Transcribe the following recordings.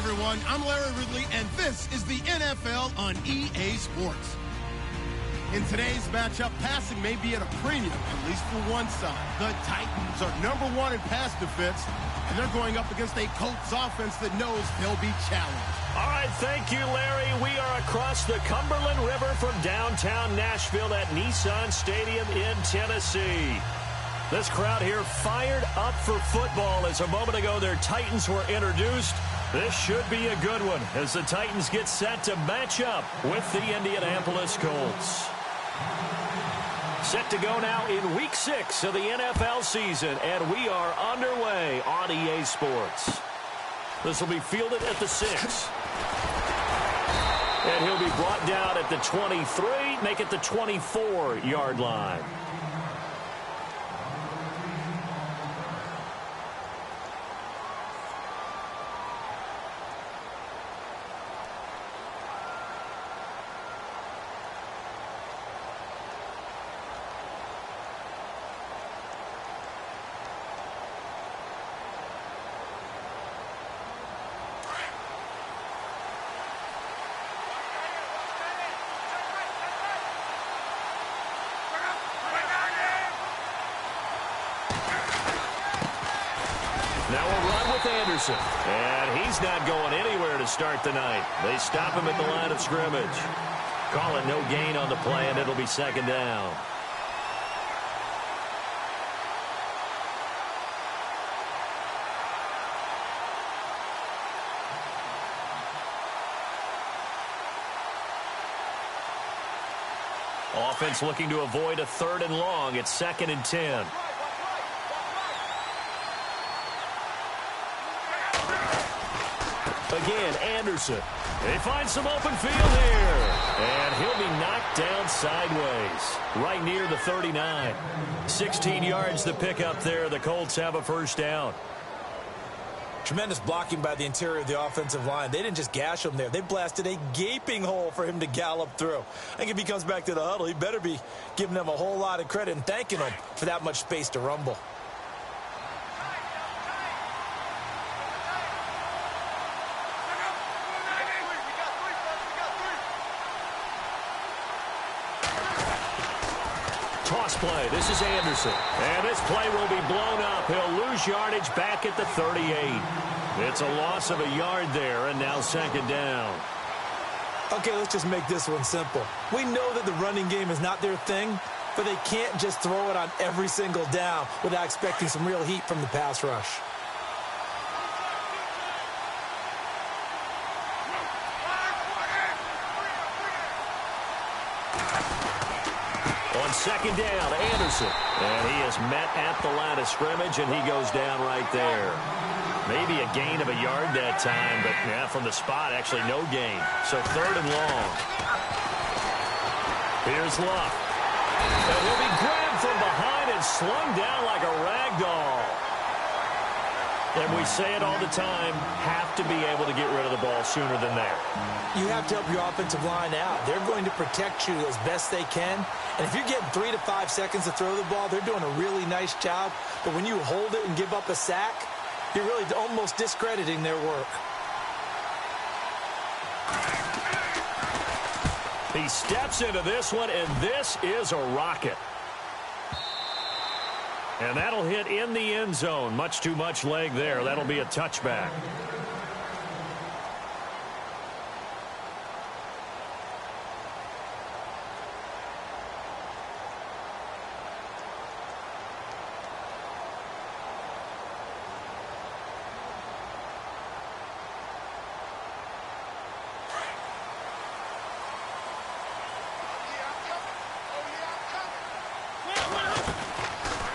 everyone. I'm Larry Ridley, and this is the NFL on EA Sports. In today's matchup, passing may be at a premium, at least for one side. The Titans are #1 in pass defense, and they're going up against a Colts offense that knows they'll be challenged. All right, thank you, Larry. We are across the Cumberland River from downtown Nashville at Nissan Stadium in Tennessee. This crowd here fired up for football as a moment ago their Titans were introduced. This should be a good one as the Titans get set to match up with the Indianapolis Colts. Set to go now in Week 6 of the NFL season, and we are underway on EA Sports. This will be fielded at the 6. And he'll be brought down at the 23, make it the 24-yard line. Now we'll run with Anderson. And he's not going anywhere to start the night. They stop him at the line of scrimmage. Call it no gain on the play, and it'll be second down. Offense looking to avoid a 3rd and long. It's 2nd and 10. Again, Anderson. They find some open field here. And he'll be knocked down sideways. Right near the 39. 16 yards to pick up there. The Colts have a first down. Tremendous blocking by the interior of the offensive line. They didn't just gash him there. They blasted a gaping hole for him to gallop through. I think if he comes back to the huddle, he better be giving them a whole lot of credit and thanking them for that much space to rumble. Toss play. This is Anderson. And this play will be blown up. He'll lose yardage back at the 38. It's a loss of a yard there, and now second down. Okay, let's just make this one simple. We know that the running game is not their thing, but they can't just throw it on every single down without expecting some real heat from the pass rush. On second down, Anderson. And he is met at the line of scrimmage, and he goes down right there. Maybe a gain of a yard that time, but yeah, from the spot, actually no gain. So 3rd and long. Here's Luck. And he'll be grabbed from behind and slung down like a rag doll. And we say it all the time, have to be able to get rid of the ball sooner than that. You have to help your offensive line out. They're going to protect you as best they can. And if you're getting 3 to 5 seconds to throw the ball, they're doing a really nice job. But when you hold it and give up a sack, you're really almost discrediting their work. He steps into this one, and this is a rocket. And that'll hit in the end zone. Much too much leg there. That'll be a touchback.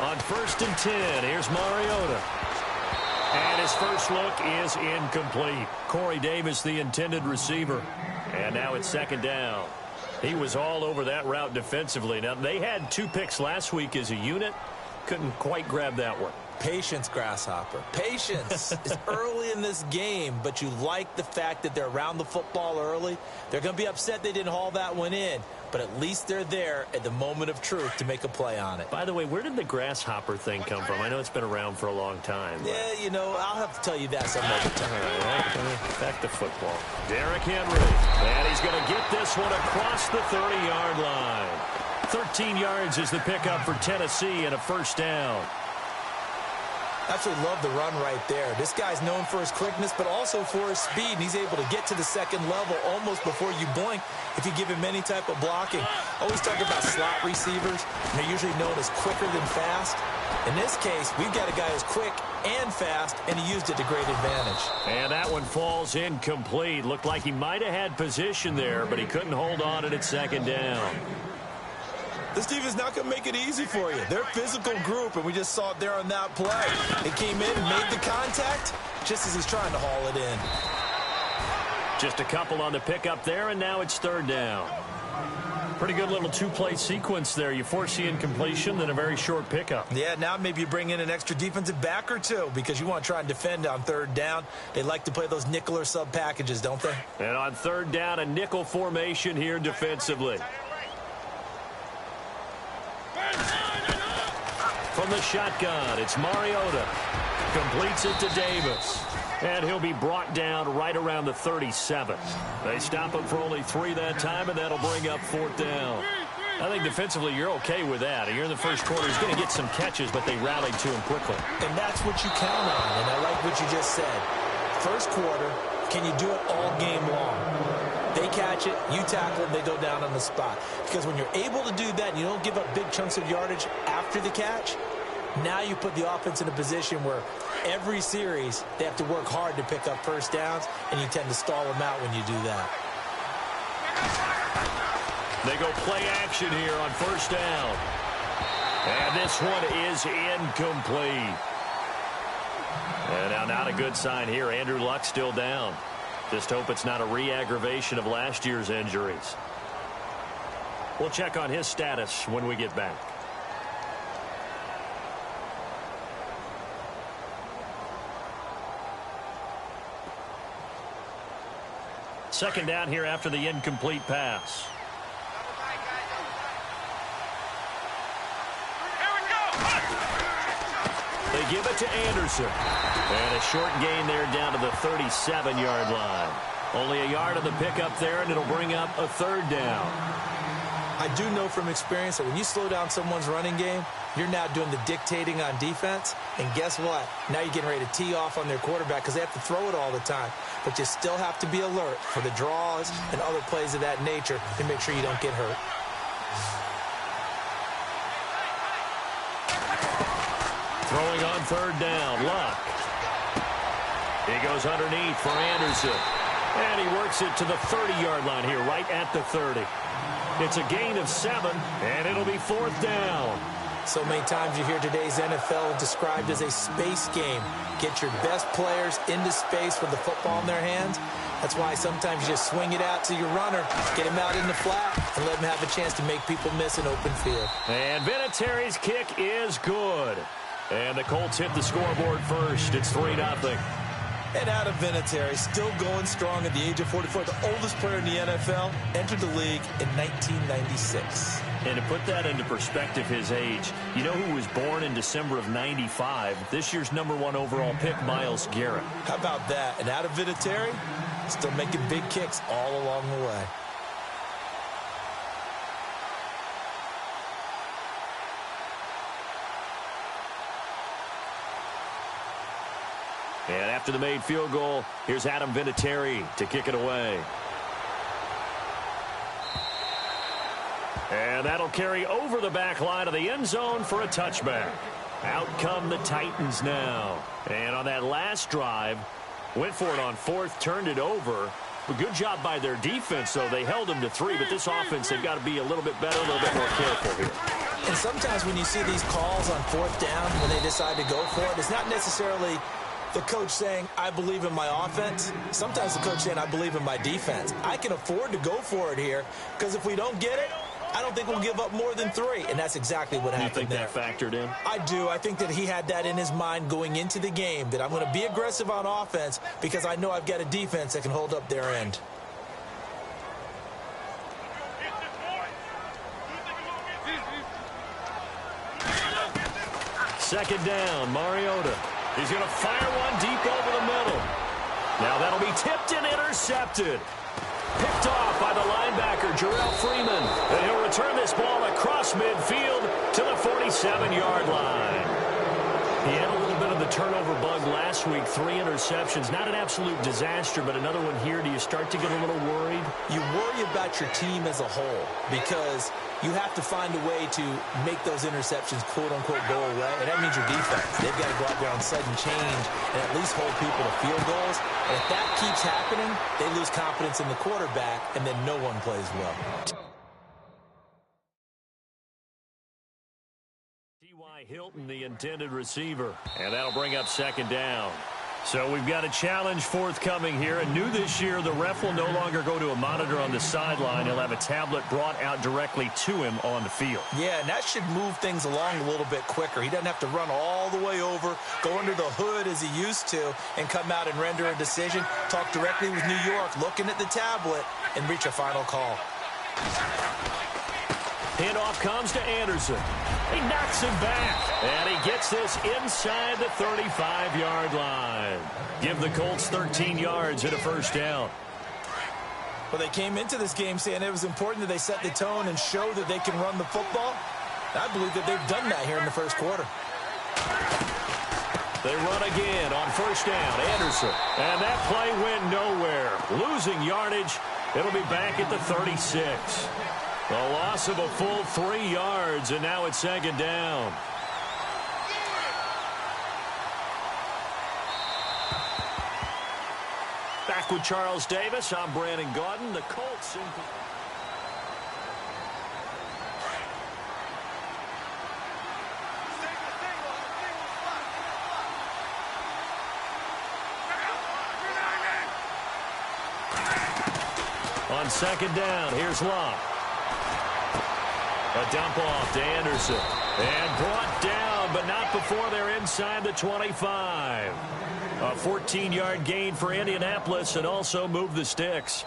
On 1st and 10, here's Mariota. And his first look is incomplete. Corey Davis, the intended receiver. And now it's second down. He was all over that route defensively. Now, they had 2 picks last week as a unit. couldn't quite grab that one. Patience, Grasshopper. Patience is early in this game, but you like the fact that they're around the football early. They're going to be upset they didn't haul that one in, but at least they're there at the moment of truth to make a play on it. By the way, where did the grasshopper thing come from? I know it's been around for a long time. But... yeah, you know, I'll have to tell you that some other time. All right, back to football. Derrick Henry, and he's going to get this one across the 30-yard line. 13 yards is the pickup for Tennessee and a first down. Absolutely love the run right there. This guy's known for his quickness, but also for his speed. And he's able to get to the second level almost before you blink if you give him any type of blocking. Always talk about slot receivers. And they're usually known as quicker than fast. In this case, we've got a guy who's quick and fast, and he used it to great advantage. And that one falls incomplete. Looked like he might have had position there, but he couldn't hold on at second down. This defense is not going to make it easy for you. They're a physical group, and we just saw it there on that play. It came in and made the contact just as he's trying to haul it in. Just a couple on the pickup there, and now it's third down. Pretty good little two-play sequence there. You force the incompletion, then a very short pickup. Yeah, now maybe you bring in an extra defensive back or two because you want to try and defend on third down. They like to play those nickel or sub packages, don't they? And on third down, a nickel formation here defensively. From the shotgun, it's Mariota. Completes it to Davis. And he'll be brought down right around the 37. They stop him for only 3 that time, and that'll bring up fourth down. I think defensively you're okay with that. You're in the first quarter. He's going to get some catches, but they rallied to him quickly. And that's what you count on, and I like what you just said. First quarter, can you do it all game long? They catch it, you tackle them, they go down on the spot. Because when you're able to do that and you don't give up big chunks of yardage after the catch, now you put the offense in a position where every series they have to work hard to pick up first downs, and you tend to stall them out when you do that. They go play action here on first down. And this one is incomplete. And now not a good sign here. Andrew Luck still down. Just hope it's not a re-aggravation of last year's injuries. We'll check on his status when we get back. Second down here after the incomplete pass. They give it to Anderson. And a short gain there down to the 37-yard line. Only a yard on the pickup there, and it'll bring up a third down. I do know from experience that when you slow down someone's running game, you're now doing the dictating on defense. And guess what? Now you're getting ready to tee off on their quarterback because they have to throw it all the time. But you still have to be alert for the draws and other plays of that nature to make sure you don't get hurt. Throwing on third down, Luck. He goes underneath for Anderson. And he works it to the 30-yard line here, right at the 30. It's a gain of 7, and it'll be fourth down. So many times you hear today's NFL described as a space game. Get your best players into space with the football in their hands. That's why sometimes you just swing it out to your runner, get him out in the flat, and let him have a chance to make people miss an open field. And Vinatieri's kick is good. And the Colts hit the scoreboard first. It's 3-0. And Adam Vinatieri, still going strong at the age of 44, the oldest player in the NFL, entered the league in 1996. And to put that into perspective, his age, you know who was born in December of 95? This year's #1 overall pick, Myles Garrett. How about that? And Adam Vinatieri, still making big kicks all along the way. And after the made field goal, here's Adam Vinatieri to kick it away. And that'll carry over the back line of the end zone for a touchback. Out come the Titans now. And on that last drive, went for it on fourth, turned it over. But good job by their defense, though. They held them to 3, but this offense, they've got to be a little bit better, a little bit more careful here. And sometimes when you see these calls on fourth down, when they decide to go for it, it's not necessarily the coach saying, I believe in my offense. Sometimes the coach saying, I believe in my defense. I can afford to go for it here because if we don't get it, I don't think we'll give up more than 3, and that's exactly what happened there. You think that factored in? I do. I think that he had that in his mind going into the game, that I'm going to be aggressive on offense because I know I've got a defense that can hold up their end. Second down, Mariota. He's going to fire one deep over the middle. Now that'll be tipped and intercepted. Picked off by the linebacker, Jarrell Freeman. And he'll return this ball across midfield to the 47-yard line. He had a little bit of the turnover bug last week, 3 interceptions. Not an absolute disaster, but another one here. Do you start to get a little worried? You worry about your team as a whole because you have to find a way to make those interceptions, quote-unquote, go away. And that means your defense. They've got to go out there on sudden change and at least hold people to field goals. And if that keeps happening, they lose confidence in the quarterback, and then no one plays well. T.Y. Hilton, the intended receiver. And that'll bring up second down. So we've got a challenge forthcoming here. And new this year, the ref will no longer go to a monitor on the sideline. He'll have a tablet brought out directly to him on the field. Yeah, and that should move things along a little bit quicker. He doesn't have to run all the way over, go under the hood as he used to, and come out and render a decision. Talk directly with New York, looking at the tablet, and reach a final call. Handoff comes to Anderson. He knocks him back, and he gets this inside the 35-yard line. Give the Colts 13 yards and a first down. Well, they came into this game saying it was important that they set the tone and show that they can run the football. I believe that they've done that here in the first quarter. They run again on first down. Anderson. And that play went nowhere. Losing yardage. It'll be back at the 36. A loss of a full 3 yards, and now it's second down. Back with Charles Davis. I'm Brandon Gaudin. The Colts. On second down, here's Locke. A dump off to Anderson. And brought down, but not before they're inside the 25. A 14-yard gain for Indianapolis and also move the sticks.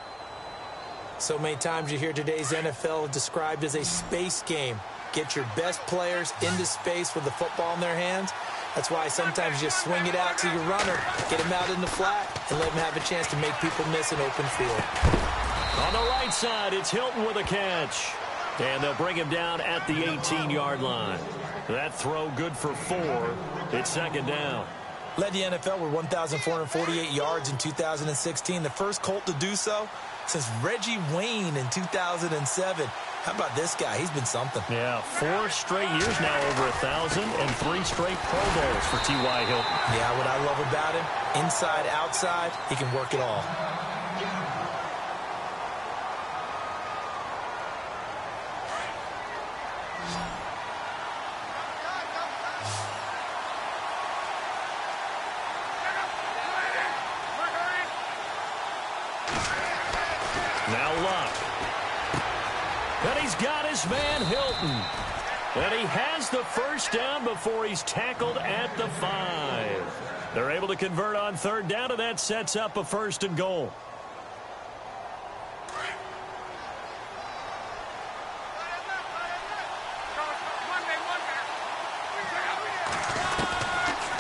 So many times you hear today's NFL described as a space game. Get your best players into space with the football in their hands. That's why sometimes you just swing it out to your runner, get him out in the flat, and let him have a chance to make people miss an open field. On the right side, it's Hilton with a catch. And they'll bring him down at the 18-yard line. That throw good for 4. It's second down. Led the NFL with 1,448 yards in 2016. The first Colt to do so since Reggie Wayne in 2007. How about this guy? He's been something. Yeah, 4 straight years now over 1,000 and 3 straight Pro Bowls for T.Y. Hilton. Yeah, what I love about him, inside, outside, he can work it all. Now Luck. And he's got his man Hilton. And he has the first down before he's tackled at the 5. They're able to convert on third down, and that sets up a first and goal.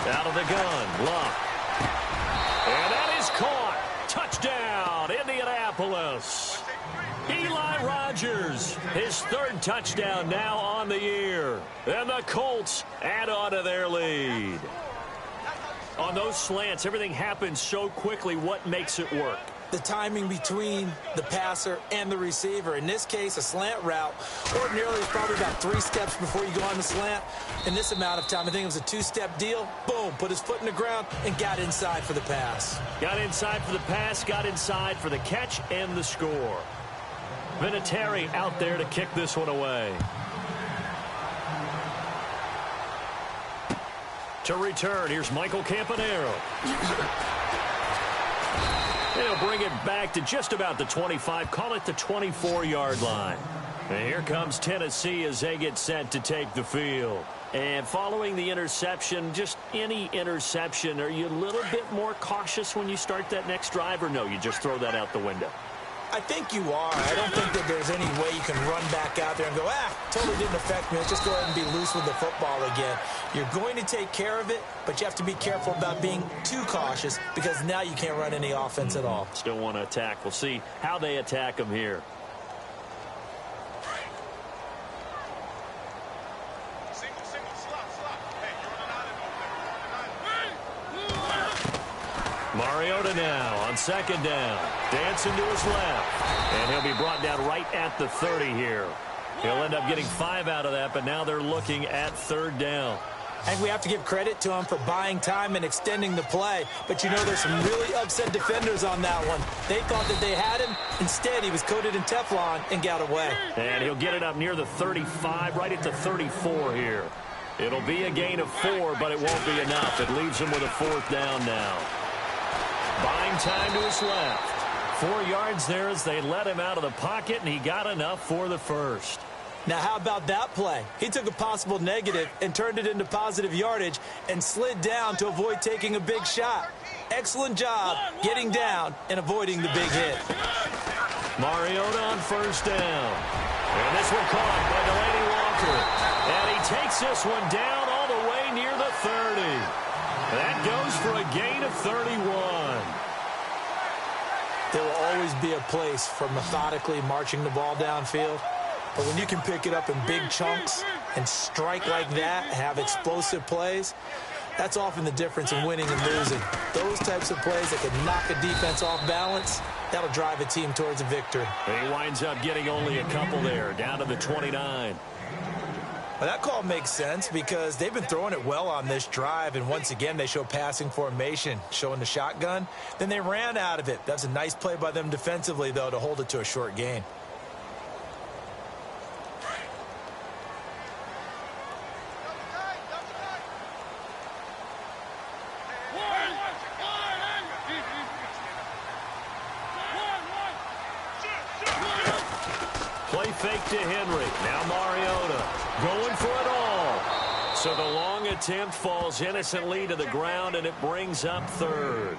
Out of the gun, Luck. And that is caught. Touchdown, Indianapolis. Eli Rogers, his 3rd touchdown now on the year. And the Colts add on to their lead. On those slants, everything happens so quickly. What makes it work? The timing between the passer and the receiver. In this case, a slant route. Ordinarily, it's probably about 3 steps before you go on the slant. In this amount of time, I think it was a 2-step deal. Boom, put his foot in the ground and got inside for the pass. Got inside for the pass, got inside for the catch and the score. Vinatieri out there to kick this one away. To return, here's Michael Campanaro. They'll bring it back to just about the 25, call it the 24-yard line. And here comes Tennessee as they get set to take the field. And following the interception, just any interception, are you a little bit more cautious when you start that next drive, or no, you just throw that out the window? I think you are. I don't think that there's any way you can run back out there and go, totally didn't affect me. Let's just go ahead and be loose with the football again. You're going to take care of it, but you have to be careful about being too cautious because now you can't run any offense at all. Still want to attack. We'll see how they attack them here. Mariota now on second down. Dancing to his left. And he'll be brought down right at the 30 here. He'll end up getting 5 out of that, but now they're looking at third down. I think we have to give credit to him for buying time and extending the play. But, you know, there's some really upset defenders on that one. They thought that they had him. Instead, he was coated in Teflon and got away. And he'll get it up near the 35, right at the 34 here. It'll be a gain of 4, but it won't be enough. It leaves him with a fourth down now. Buying time to his left. 4 yards there as they let him out of the pocket, and he got enough for the first. Now, how about that play? He took a possible negative and turned it into positive yardage and slid down to avoid taking a big shot. Excellent job getting down and avoiding the big hit. Mariota on first down. And this one caught by Delaney Walker. And he takes this one down all the way near the 30. That goes for a gain of 31. There will always be a place for methodically marching the ball downfield. But when you can pick it up in big chunks and strike like that, have explosive plays, that's often the difference in winning and losing. Those types of plays that can knock a defense off balance, that'll drive a team towards a victory. He winds up getting only a couple there, down to the 29. Well, that call makes sense because they've been throwing it well on this drive, and once again they show passing formation, showing the shotgun. Then they ran out of it. That's a nice play by them defensively, though, to hold it to a short gain. Play fake to Henry. Now Mariota going for it all. So the long attempt falls innocently to the ground, and it brings up third.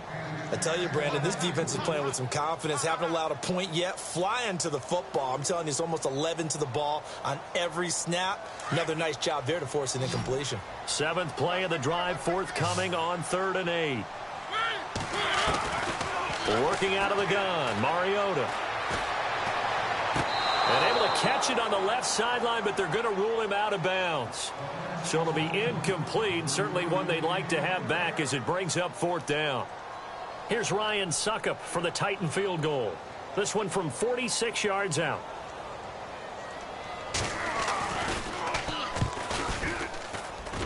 I tell you, Brandon, this defense is playing with some confidence. Haven't allowed a point yet. Flying to the football. I'm telling you, it's almost 11 to the ball on every snap. Another nice job there to force an incompletion. 7th play of the drive forthcoming on 3rd and 8. Working out of the gun, Mariota. And able to catch it on the left sideline, but they're going to rule him out of bounds. So it'll be incomplete. Certainly one they'd like to have back as it brings up 4th down. Here's Ryan Suckup for the Titan field goal. This one from 46 yards out.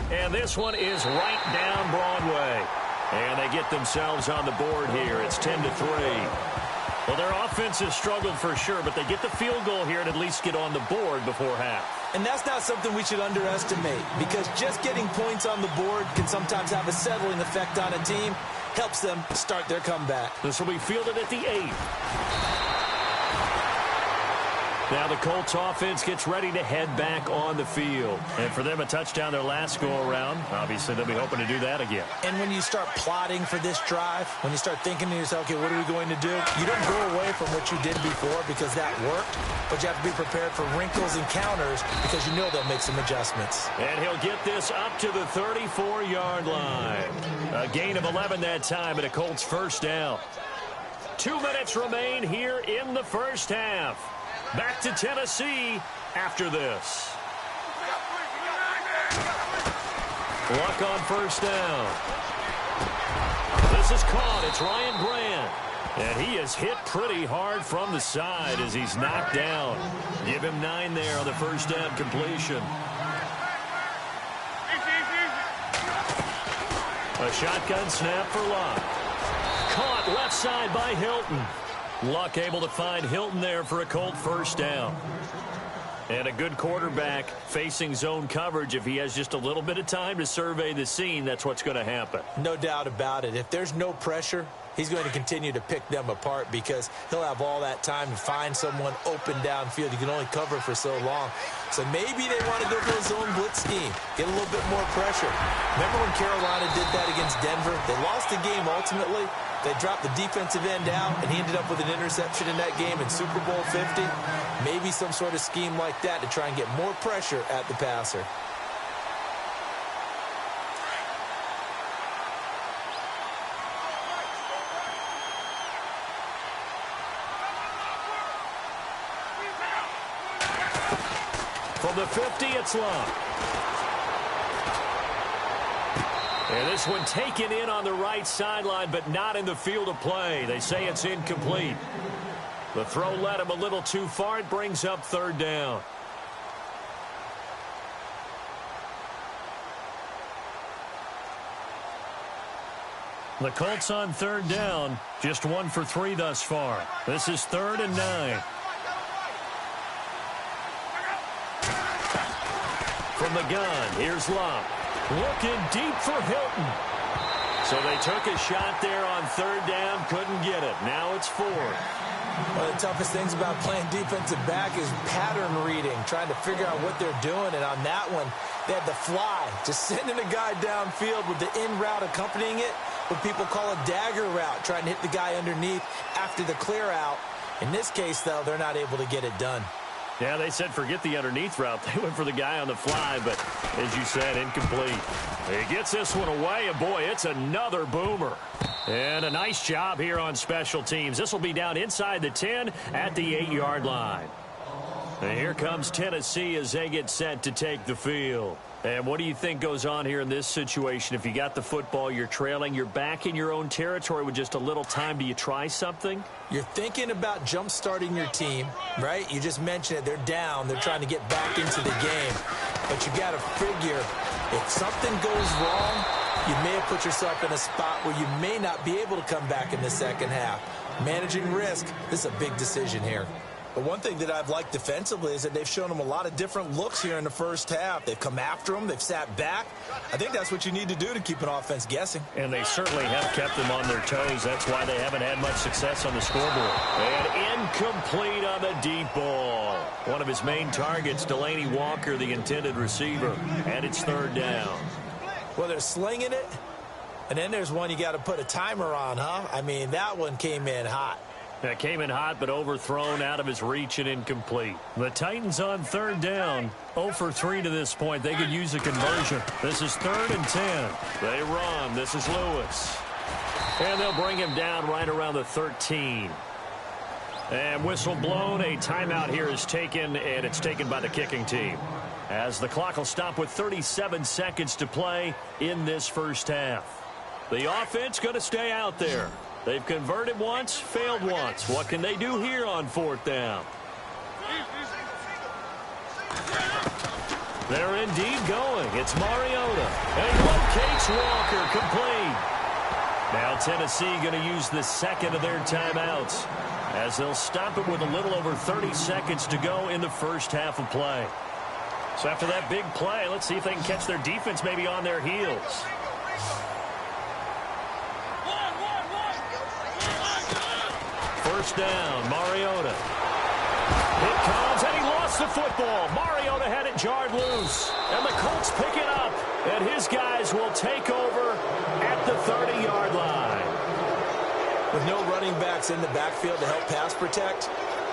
And this one is right down Broadway. And they get themselves on the board here. It's 10-3. Well, their offense has struggled for sure, but they get the field goal here and at least get on the board before half. And that's not something we should underestimate, because just getting points on the board can sometimes have a settling effect on a team. Helps them start their comeback. This will be fielded at the 8. Now the Colts offense gets ready to head back on the field. And for them, a touchdown their last go-around. Obviously, they'll be hoping to do that again. And when you start plotting for this drive, when you start thinking to yourself, okay, what are we going to do? You don't go away from what you did before because that worked, but you have to be prepared for wrinkles and counters because you know they'll make some adjustments. And he'll get this up to the 34-yard line. A gain of 11 that time, and a Colts first down. 2 minutes remain here in the first half. Back to Tennessee after this. Luck on first down. This is caught. It's Ryan Brand. And he is hit pretty hard from the side as he's knocked down. Give him 9 there on the first down completion. A shotgun snap for Luck. Caught left side by Hilton. Luck able to find Hilton there for a Colt first down. And a good quarterback facing zone coverage. If he has just a little bit of time to survey the scene, that's what's going to happen. No doubt about it. If there's no pressure, he's going to continue to pick them apart because he'll have all that time to find someone open downfield. You can only cover for so long. So maybe they want to go for a zone blitz scheme, get a little bit more pressure. Remember when Carolina did that against Denver? They lost the game ultimately. They dropped the defensive end out, and he ended up with an interception in that game in Super Bowl 50. Maybe some sort of scheme like that to try and get more pressure at the passer. From the 50, it's Love. And this one taken in on the right sideline, but not in the field of play. They say it's incomplete. The throw led him a little too far. It brings up third down. The Colts on third down, just 1 for 3 thus far. This is 3rd and 9. From the gun, here's Love. Looking deep for Hilton. So they took a shot there on third down, couldn't get it. Now it's 4. One of the toughest things about playing defensive back is pattern reading, trying to figure out what they're doing. And on that one, they had the fly, just sending a guy downfield with the in route accompanying it, what people call a dagger route, trying to hit the guy underneath after the clear out. In this case, though, they're not able to get it done. Yeah, they said forget the underneath route. They went for the guy on the fly, but as you said, incomplete. He gets this one away, and boy, it's another boomer. And a nice job here on special teams. This will be down inside the 10 at the 8-yard line. And here comes Tennessee as they get set to take the field. And what do you think goes on here in this situation? If you got the football, you're trailing, you're back in your own territory with just a little time. Do you try something? You're thinking about jump-starting your team, right? You just mentioned it. They're down. They're trying to get back into the game. But you got to figure if something goes wrong, you may have put yourself in a spot where you may not be able to come back in the second half. Managing risk, this is a big decision here. But one thing that I've liked defensively is that they've shown them a lot of different looks here in the first half. They've come after them. They've sat back. I think that's what you need to do to keep an offense guessing. And they certainly have kept them on their toes. That's why they haven't had much success on the scoreboard. And incomplete on the deep ball. One of his main targets, Delaney Walker, the intended receiver. And it's third down. Well, they're slinging it. And then there's one you got to put a timer on, huh? I mean, that one came in hot. That came in hot, but overthrown, out of his reach and incomplete. The Titans on third down. 0 for 3 to this point. They could use a conversion. This is 3rd and 10. They run. This is Lewis. And they'll bring him down right around the 13. And whistle blown. A timeout here is taken, and it's taken by the kicking team. As the clock will stop with 37 seconds to play in this first half. The offense going to stay out there. They've converted once, failed once. What can they do here on 4th down? They're indeed going. It's Mariota. And he locates Walker, complete. Now Tennessee going to use the second of their timeouts as they'll stop it with a little over 30 seconds to go in the first half of play. So after that big play, let's see if they can catch their defense maybe on their heels. First down, Mariota. It comes, and he lost the football. Mariota had it jarred loose. And the Colts pick it up. And his guys will take over at the 30-yard line. With no running backs in the backfield to help pass protect,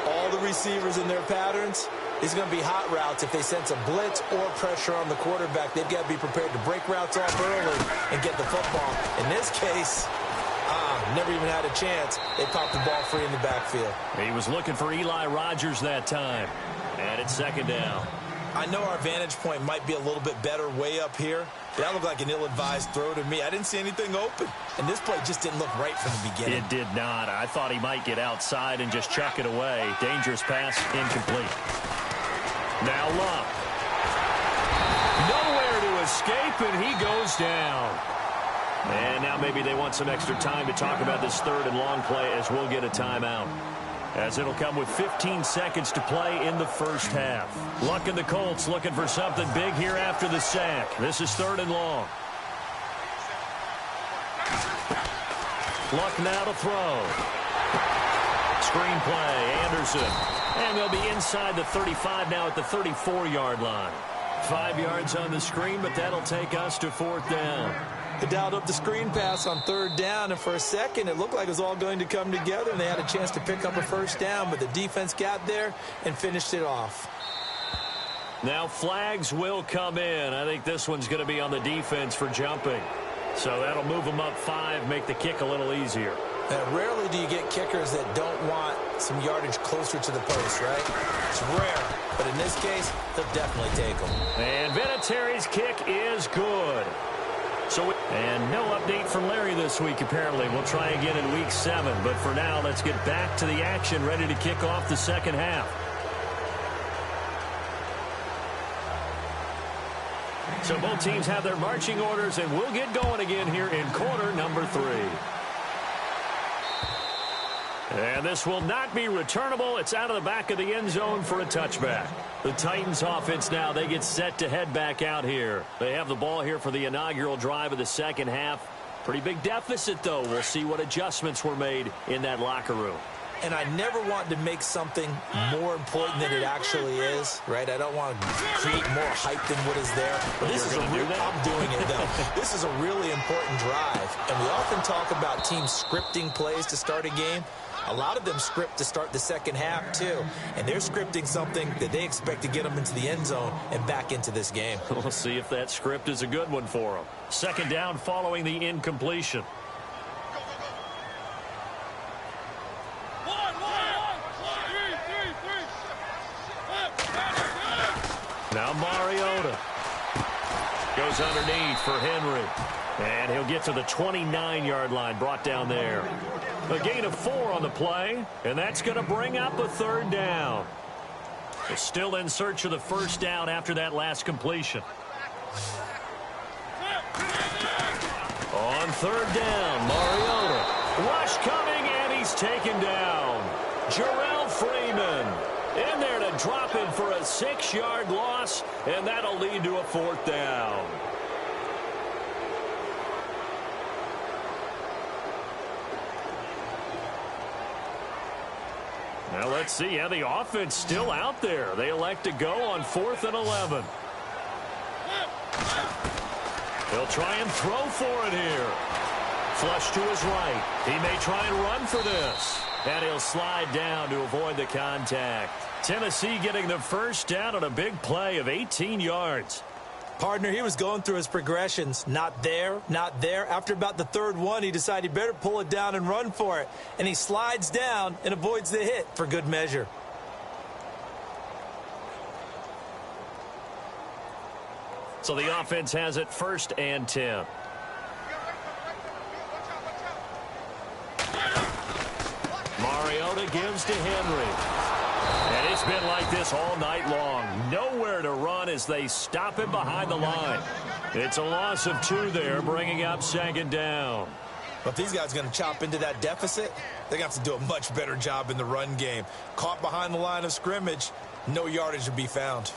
all the receivers in their patterns, it's going to be hot routes if they sense a blitz or pressure on the quarterback. They've got to be prepared to break routes off early and get the football. In this case, never even had a chance. They popped the ball free in the backfield. He was looking for Eli Rogers that time. And it's 2nd down. I know our vantage point might be a little bit better way up here. That looked like an ill-advised throw to me. I didn't see anything open. And this play just didn't look right from the beginning. It did not. I thought he might get outside and just chuck it away. Dangerous pass, incomplete. Now Love. Nowhere to escape, and he goes down. And now maybe they want some extra time to talk about this 3rd and long play as we'll get a timeout. As it'll come with 15 seconds to play in the first half. Luck and the Colts looking for something big here after the sack. This is 3rd and long. Luck now to throw. Screen play, Anderson. And they'll be inside the 35 now at the 34-yard line. 5 yards on the screen, but that'll take us to 4th down. They dialed up the screen pass on 3rd down, and for a second it looked like it was all going to come together, and they had a chance to pick up a 1st down, but the defense got there and finished it off. Now flags will come in. I think this one's going to be on the defense for jumping. So that'll move them up 5, make the kick a little easier. Rarely do you get kickers that don't want some yardage closer to the post, right? It's rare, but in this case, they'll definitely take them. And Vinatieri's kick is good. And no update from Larry this week, apparently. We'll try again in week 7. But for now, let's get back to the action, ready to kick off the second half. So both teams have their marching orders, and we'll get going again here in quarter number 3. And this will not be returnable. It's out of the back of the end zone for a touchback. The Titans offense now, they get set to head back out here. They have the ball here for the inaugural drive of the second half. Pretty big deficit, though. We'll see what adjustments were made in that locker room. And I never want to make something more important than it actually is, right? I don't want to create more hype than what is there. But this is I'm doing it, though. This is a really important drive. And we often talk about teams scripting plays to start a game. A lot of them script to start the second half, too. And they're scripting something that they expect to get them into the end zone and back into this game. We'll see if that script is a good one for them. Second down following the incompletion. Now Mariota goes underneath for Henry. And he'll get to the 29-yard line, brought down there. A gain of 4 on the play, and that's going to bring up a 3rd down. They're still in search of the 1st down after that last completion. On 3rd down, Mariota. Rush coming, and he's taken down. Jarrell Freeman in there to drop him for a 6-yard loss, and that'll lead to a 4th down. Now let's see how the offense still out there. They elect to go on 4th and 11. He'll try and throw for it here. Flush to his right. He may try and run for this. And he'll slide down to avoid the contact. Tennessee getting the 1st down on a big play of 18 yards. Partner, he was going through his progressions. Not there, not there. After about the 3rd one, he decided he better pull it down and run for it. And he slides down and avoids the hit for good measure. So the offense has it 1st and 10. Mariota gives to Henry. And it's been like this all night long. Nowhere to run as they stop him behind the line. It's a loss of 2 there, bringing up 2nd down. But if these guys are going to chop into that deficit, they're going to have to do a much better job in the run game. Caught behind the line of scrimmage, no yardage to be found.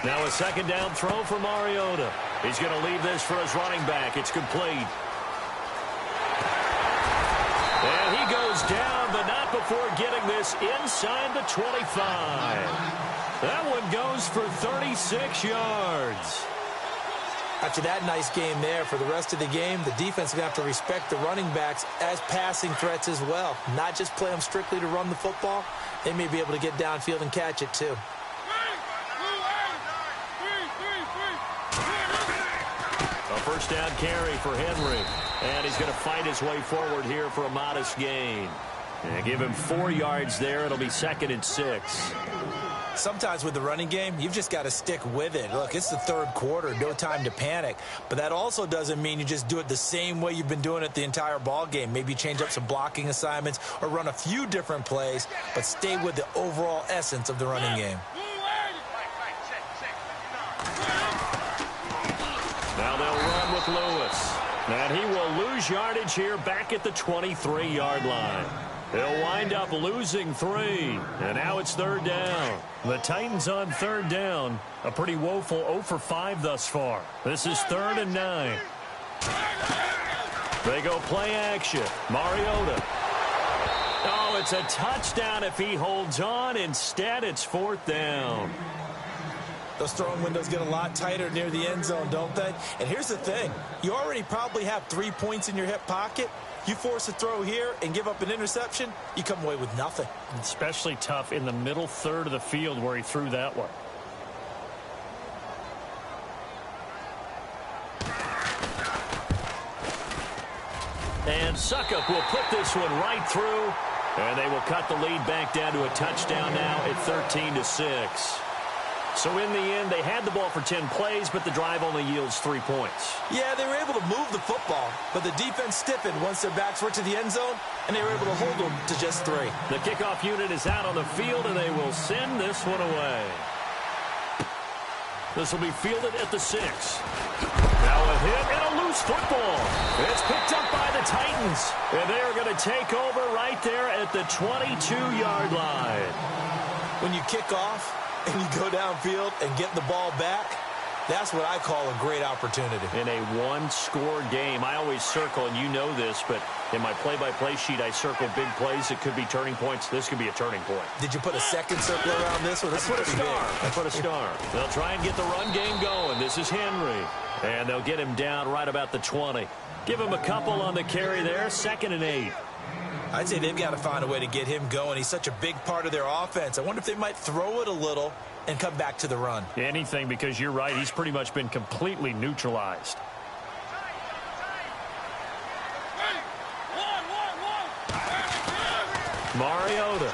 Now a 2nd down throw for Mariota. He's going to leave this for his running back. It's complete. And he goes down, but not before getting this inside the 25. That one goes for 36 yards. After that nice game there, for the rest of the game, the defense is going to have to respect the running backs as passing threats as well. Not just play them strictly to run the football. They may be able to get downfield and catch it, too. A 1st down carry for Henry. And he's going to fight his way forward here for a modest gain. And give him 4 yards there. It'll be 2nd and 6. Sometimes with the running game, you've just got to stick with it. Look, it's the 3rd quarter, no time to panic. But that also doesn't mean you just do it the same way you've been doing it the entire ball game. Maybe change up some blocking assignments or run a few different plays, but stay with the overall essence of the running game. Now they'll run with Lewis. And he will lose lose yardage here back at the 23-yard line. They'll wind up losing 3, and now it's 3rd down. The Titans on 3rd down, a pretty woeful 0 for 5 thus far. This is 3rd and 9. They go play action. Mariota. Oh, it's a touchdown if he holds on. Instead, it's 4th down. Those throwing windows get a lot tighter near the end zone, don't they? And here's the thing. You already probably have 3 points in your hip pocket. You force a throw here and give up an interception, you come away with nothing. Especially tough in the middle third of the field where he threw that one. And Suckup will put this one right through, and they will cut the lead back down to a touchdown now at 13-6. So in the end, they had the ball for 10 plays, but the drive only yields 3 points. Yeah, they were able to move the football, but the defense stiffened once their backs were to the end zone, and they were able to hold them to just 3. The kickoff unit is out on the field, and they will send this one away. This will be fielded at the 6. Now a hit and a loose football. It's picked up by the Titans, and they are going to take over right there at the 22-yard line. When you kick off and you go downfield and get the ball back, that's what I call a great opportunity. In a one-score game, I always circle, and you know this, but in my play-by-play sheet, I circle big plays that could be turning points. This could be a turning point. Did you put a second circle around this? Or I put a star. I put a star. They'll try and get the run game going. This is Henry. And they'll get him down right about the 20. Give him a couple on the carry there. 2nd and 8. I'd say they've got to find a way to get him going. He's such a big part of their offense. I wonder if they might throw it a little and come back to the run. Anything, because you're right. He's pretty much been completely neutralized. Mariota.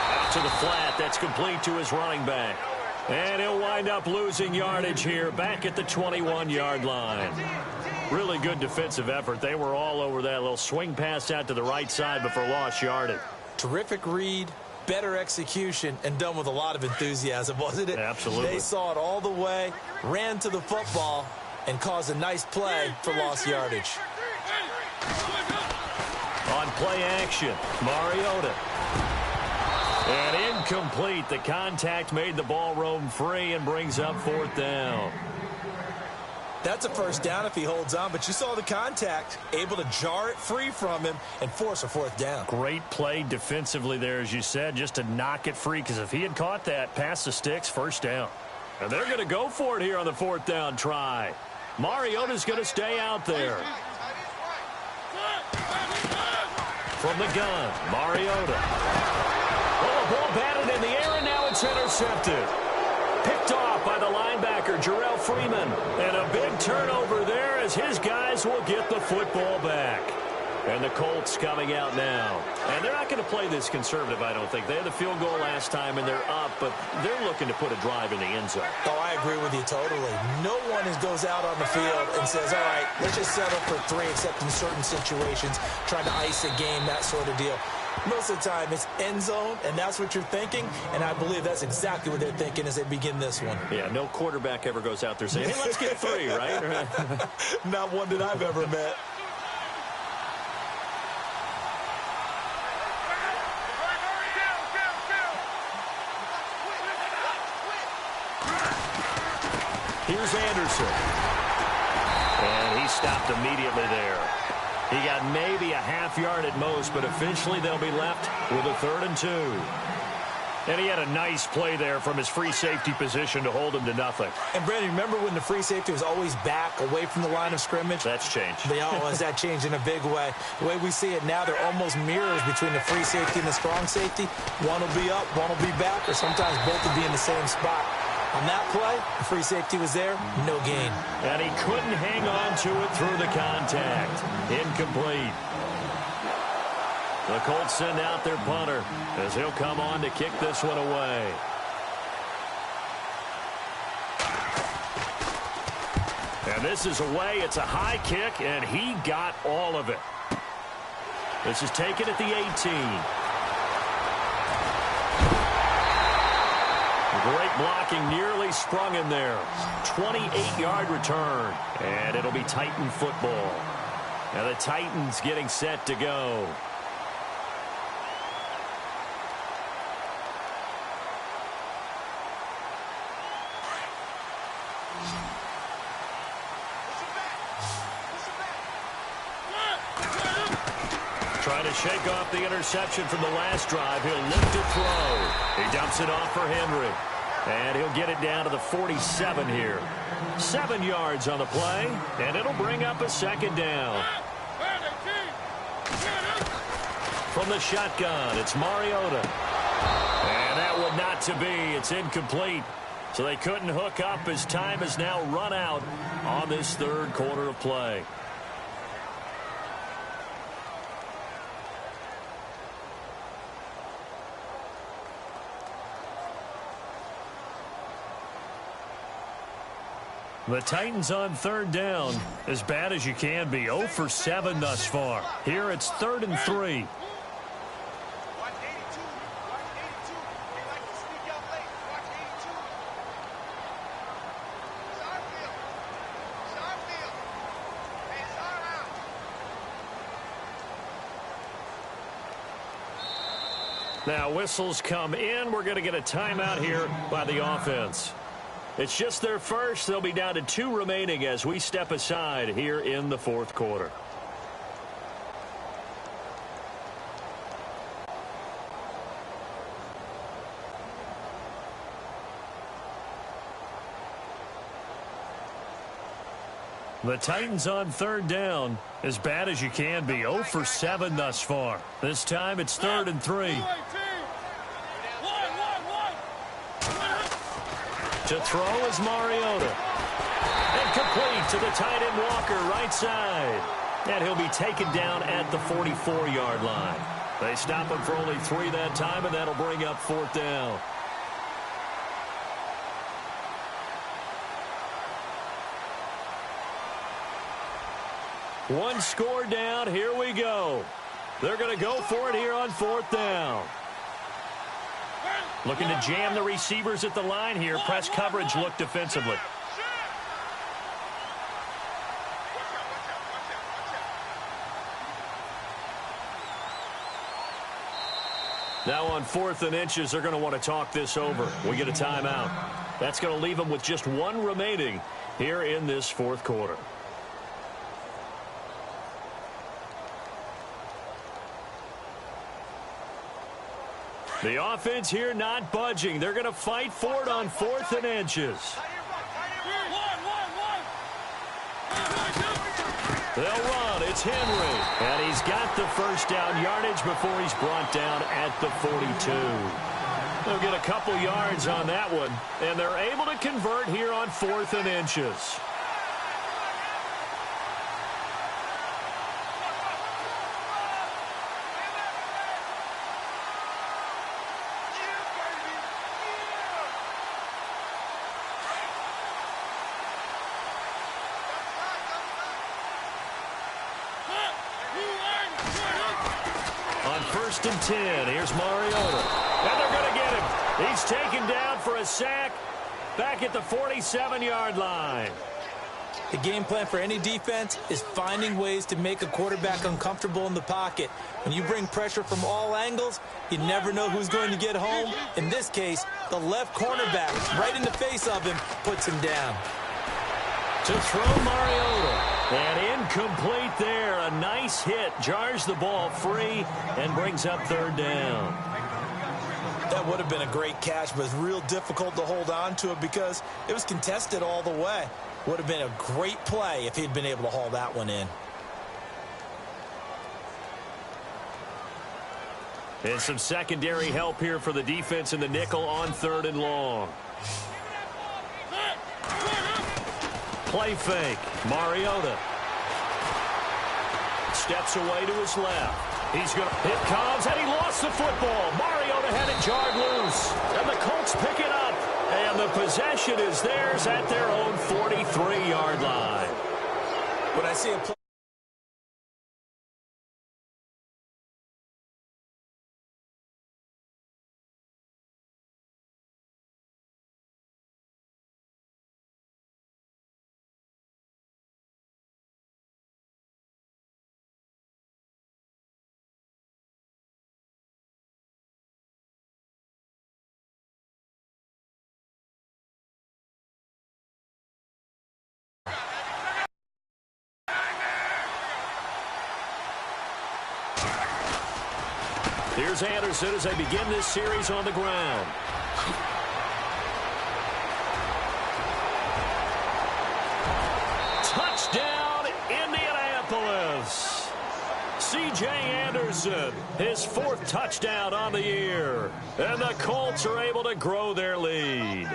Out to the flat. That's complete to his running back. And he'll wind up losing yardage here back at the 21-yard line. Really good defensive effort. They were all over that little swing pass out to the right side before lost yardage. Terrific read, better execution, and done with a lot of enthusiasm, wasn't it? Absolutely. They saw it all the way, ran to the football, and caused a nice play for lost yardage. On play action, Mariota. And incomplete. The contact made the ball roam free and brings up 4th down. That's a first down if he holds on, but you saw the contact, able to jar it free from him and force a 4th down. Great play defensively there, as you said, just to knock it free, because if he had caught that, past the sticks, 1st down. And they're going to go for it here on the 4th down try. Mariota's going to stay out there. From the gun, Mariota. Oh, ball batted in the air, and now it's intercepted. Picked off by the linebacker, Jarrell Freeman. And a big turnover there as his guys will get the football back. And the Colts coming out now. And they're not going to play this conservative, I don't think. They had the field goal last time, and they're up, but they're looking to put a drive in the end zone. Oh, I agree with you totally. No one goes out on the field and says, all right, let's just settle for 3, except in certain situations, trying to ice a game, that sort of deal. Most of the time, it's end zone, and that's what you're thinking, and I believe that's exactly what they're thinking as they begin this one. Yeah, no quarterback ever goes out there saying, hey, let's get 3, right? Not one that I've ever met. Here's Anderson. And he stopped immediately there. He got maybe a half yard at most, but officially they'll be left with a 3rd and 2. And he had a nice play there from his free safety position to hold him to nothing. And, Brandon, remember when the free safety was always back away from the line of scrimmage? That's changed. Has that changed in a big way? The way we see it now, they're almost mirrors between the free safety and the strong safety. One will be up, one will be back, or sometimes both will be in the same spot. On that play, the free safety was there, no gain. And he couldn't hang on to it through the contact. Incomplete. The Colts send out their punter as he'll come on to kick this one away. And this is away. It's a high kick, and he got all of it. This is taken at the 18. Great blocking, nearly sprung in there. 28-yard return, and it'll be Titan football. And the Titans getting set to go. Trying to shake off the interception from the last drive. He'll look to throw. He dumps it off for Henry. And he'll get it down to the 47 here. 7 yards on the play, and it'll bring up a second down. From the shotgun, it's Mariota. And that would not to be. It's incomplete. So they couldn't hook up as time has now run out on this third quarter of play. The Titans on third down, as bad as you can be. 0 for 7 thus far. Here it's 3rd and 3. Now whistles come in. We're going to get a timeout here by the offense. It's just their first. They'll be down to 2 remaining as we step aside here in the fourth quarter. The Titans on third down, as bad as you can be. 0 for 7 thus far. This time it's 3rd and 3. To throw is Mariota. And complete to the tight end Walker, right side. And he'll be taken down at the 44-yard line. They stop him for only 3 that time, and that'll bring up 4th down. One score down. Here we go. They're going to go for it here on 4th down. Looking to jam the receivers at the line here. Press coverage look defensively. Now on 4th and inches, they're going to want to talk this over. We get a timeout. That's going to leave them with just 1 remaining here in this fourth quarter. The offense here not budging. They're going to fight for it on 4th and inches. They'll run. It's Henry. And he's got the first down yardage before he's brought down at the 42. They'll get a couple yards on that one. And they're able to convert here on 4th and inches. And 10. Here's Mariota. And they're going to get him. He's taken down for a sack back at the 47-yard line. The game plan for any defense is finding ways to make a quarterback uncomfortable in the pocket. When you bring pressure from all angles, you never know who's going to get home. In this case, the left cornerback, right in the face of him, puts him down. To throw Mariota. And incomplete there. A nice hit. Jars the ball free and brings up 3rd down. That would have been a great catch, but it's real difficult to hold on to it because it was contested all the way. Would have been a great play if he'd been able to haul that one in. And some secondary help here for the defense in the nickel on 3rd and long. Play fake. Mariota steps away to his left. He's going to hit Cobbs, and he lost the football. Mariota had it jarred loose, and the Colts pick it up. And the possession is theirs at their own 43-yard line. When I see a play Here's Anderson as they begin this series on the ground. Touchdown, Indianapolis. C.J. Anderson, his 4th touchdown on the year. And the Colts are able to grow their lead.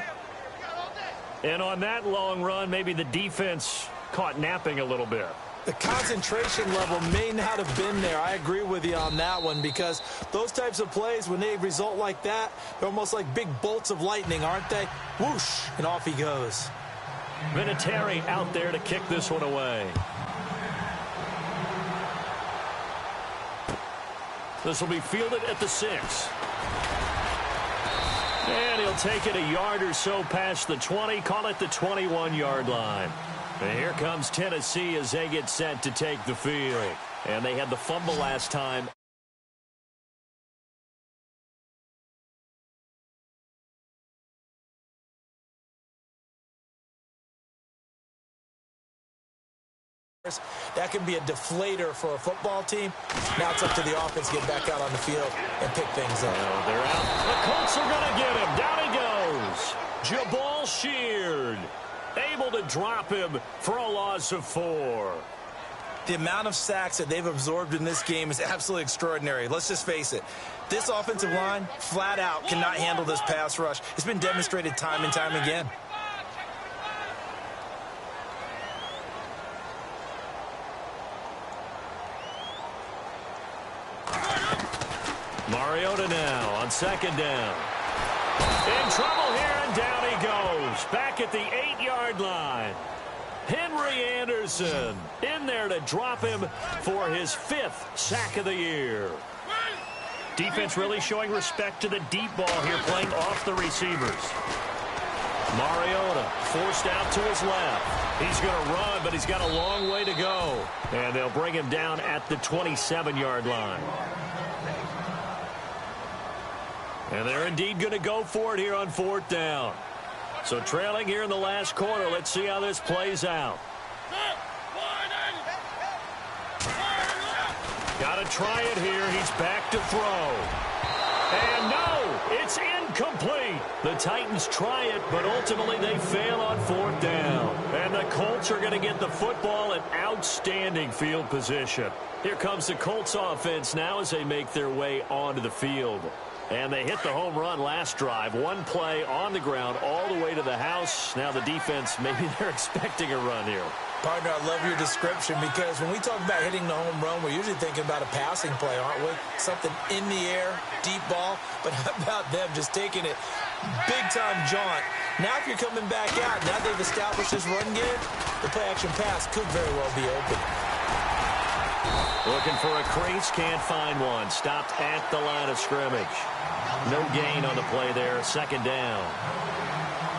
And on that long run, maybe the defense caught napping a little bit. The concentration level may not have been there. I agree with you on that one, because those types of plays, when they result like that, they're almost like big bolts of lightning, aren't they? Whoosh, and off he goes. Vinatieri out there to kick this one away. This will be fielded at the 6. And he'll take it a yard or so past the 20, call it the 21-yard line. And here comes Tennessee as they get set to take the field. And they had the fumble last time. That can be a deflator for a football team. Now it's up to the offense to get back out on the field and pick things up. Well, they're out. The Colts are going to get him. Down he goes. Jabal Sheard able to drop him for a loss of 4. The amount of sacks that they've absorbed in this game is absolutely extraordinary. Let's just face it. This offensive line, flat out, cannot handle this pass rush. It's been demonstrated time and time again. Mariota now on 2nd down. In trouble here, and down he goes. Back at the 8-yard line. Henry Anderson in there to drop him for his 5th sack of the year. Defense really showing respect to the deep ball here, playing off the receivers. Mariota forced out to his left. He's going to run, but he's got a long way to go. And they'll bring him down at the 27-yard line. And they're indeed going to go for it here on 4th down. So trailing here in the last quarter. Let's see how this plays out. Got to try it here. He's back to throw. And no, it's incomplete. The Titans try it, but ultimately they fail on 4th down. And the Colts are going to get the football in outstanding field position. Here comes the Colts offense now as they make their way onto the field. And they hit the home run last drive. One play on the ground all the way to the house. Now the defense, maybe they're expecting a run here. Partner, I love your description, because when we talk about hitting the home run, we're usually thinking about a passing play, aren't we? Something in the air, deep ball. But how about them just taking it big-time jaunt? Now if you're coming back out, now they've established this run game, the play-action pass could very well be open. Looking for a crease, can't find one. Stopped at the line of scrimmage. No gain on the play there, 2nd down.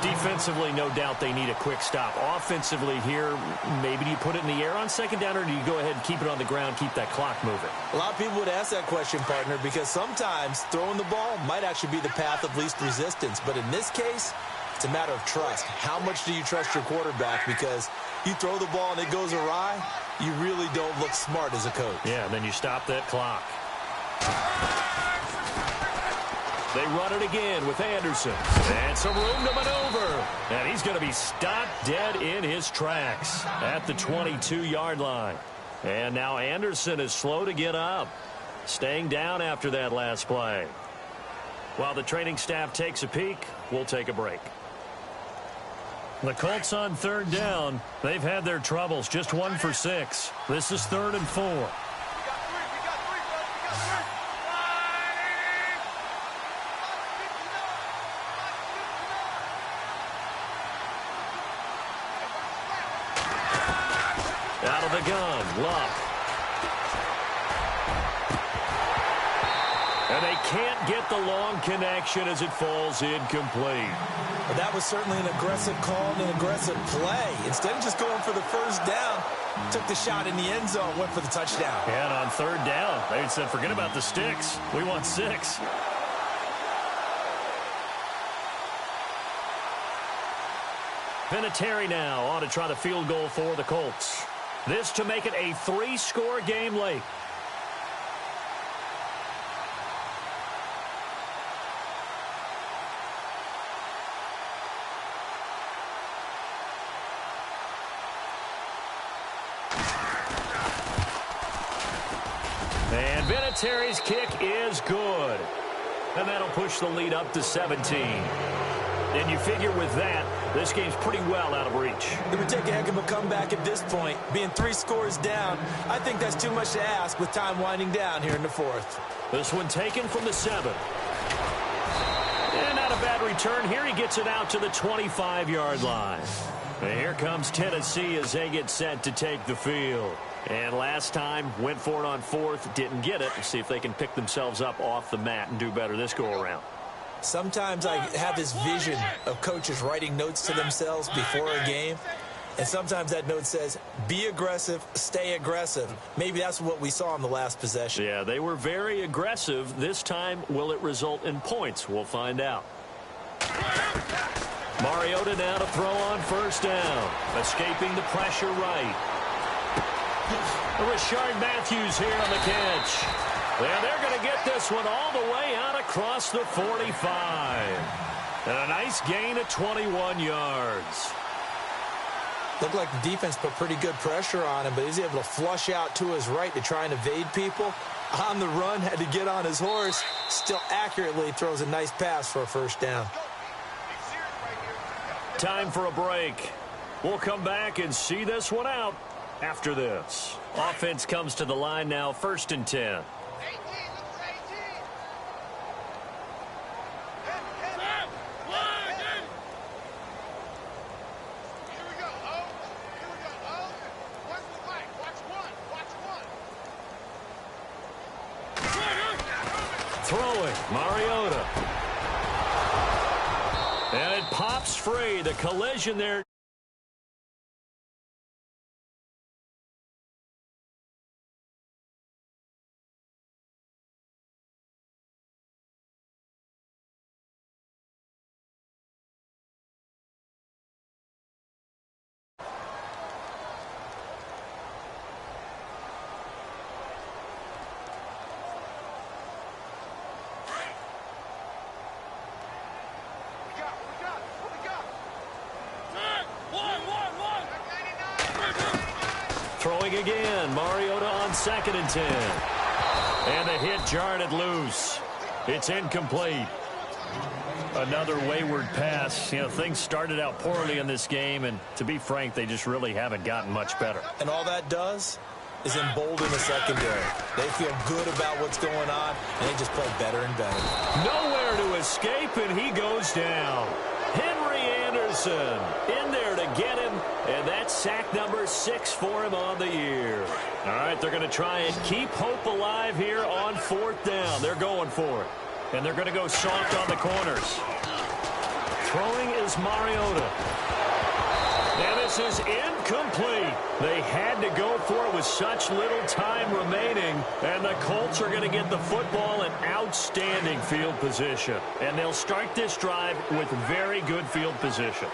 Defensively, no doubt they need a quick stop. Offensively here, maybe do you put it in the air on 2nd down, or do you go ahead and keep it on the ground, keep that clock moving? A lot of people would ask that question, partner, because sometimes throwing the ball might actually be the path of least resistance. But in this case, it's a matter of trust. How much do you trust your quarterback? Because you throw the ball and it goes awry, you really don't look smart as a coach. Yeah, and then you stop that clock. They run it again with Anderson. And some room to maneuver. And he's going to be stopped dead in his tracks at the 22-yard line. And now Anderson is slow to get up, staying down after that last play. While the training staff takes a peek, we'll take a break. The Colts on 3rd down. They've had their troubles, just 1 for 6. This is 3rd and 4. Out of the gun, Luck. And they can't get the long connection as it falls incomplete. Well, that was certainly an aggressive call and an aggressive play. Instead of just going for the 1st down, took the shot in the end zone, went for the touchdown. And on 3rd down, they said, forget about the sticks. We want 6. Vinatieri now on to try the field goal for the Colts. This to make it a 3-score game late. And Vinatieri's kick is good. And that'll push the lead up to 17. And you figure with that, this game's pretty well out of reach. It would take a heck of a comeback at this point. Being 3 scores down, I think that's too much to ask with time winding down here in the 4th. This one taken from the 7. And not a bad return here. He gets it out to the 25-yard line. And here comes Tennessee as they get set to take the field. And last time, went for it on 4th, didn't get it. Let's see if they can pick themselves up off the mat and do better this go-around. Sometimes I have this vision of coaches writing notes to themselves before a game. And sometimes that note says, be aggressive, stay aggressive. Maybe that's what we saw in the last possession. Yeah, they were very aggressive. This time, will it result in points? We'll find out. Mariota now to throw on 1st down. Escaping the pressure right. Rashard Matthews here on the catch. And they're going to get this one all the way out across the 45. And a nice gain of 21 yards. Looked like the defense put pretty good pressure on him, but he's able to flush out to his right to try and evade people. On the run, had to get on his horse. Still accurately throws a nice pass for a 1st down. Time for a break. We'll come back and see this one out after this. Offense comes to the line now, 1st and 10. Throwing, Mariota. And it pops free. The collision there. Throwing again. Mariota on 2nd and 10. And the hit jarred it loose. It's incomplete. Another wayward pass. You know, things started out poorly in this game, and to be frank, they just really haven't gotten much better. And all that does is embolden the secondary. They feel good about what's going on, and they just play better and better. Nowhere to escape, and he goes down. Henry Anderson in there to get him, and that's sack number 6 for him on the year. All right, they're going to try and keep hope alive here on 4th down. They're going for it, and they're going to go soft on the corners. Throwing is Mariota. And this is incomplete. They had to go for it with such little time remaining. And the Colts are going to get the football in outstanding field position. And they'll start this drive with very good field position.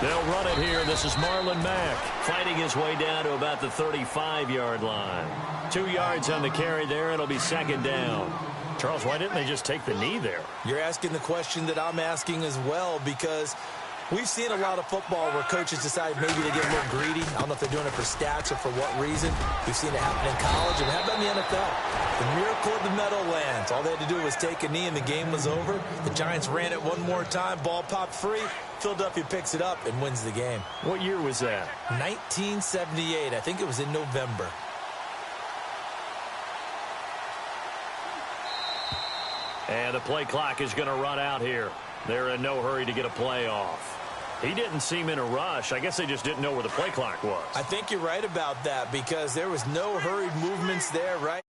They'll run it here. This is Marlon Mack fighting his way down to about the 35-yard line. 2 yards on the carry there. It'll be 2nd down. Charles, why didn't they just take the knee there? You're asking the question that I'm asking as well, because we've seen a lot of football where coaches decide maybe to get a little greedy. I don't know if they're doing it for stats or for what reason. We've seen it happen in college, and it happened in the NFL. The miracle of the Meadowlands. All they had to do was take a knee, and the game was over. The Giants ran it one more time. Ball popped free. Philadelphia picks it up and wins the game. What year was that? 1978. I think it was in November. And the play clock is going to run out here. They're in no hurry to get a play off. He didn't seem in a rush. I guess they just didn't know where the play clock was. I think you're right about that, because there was no hurried movements there, right?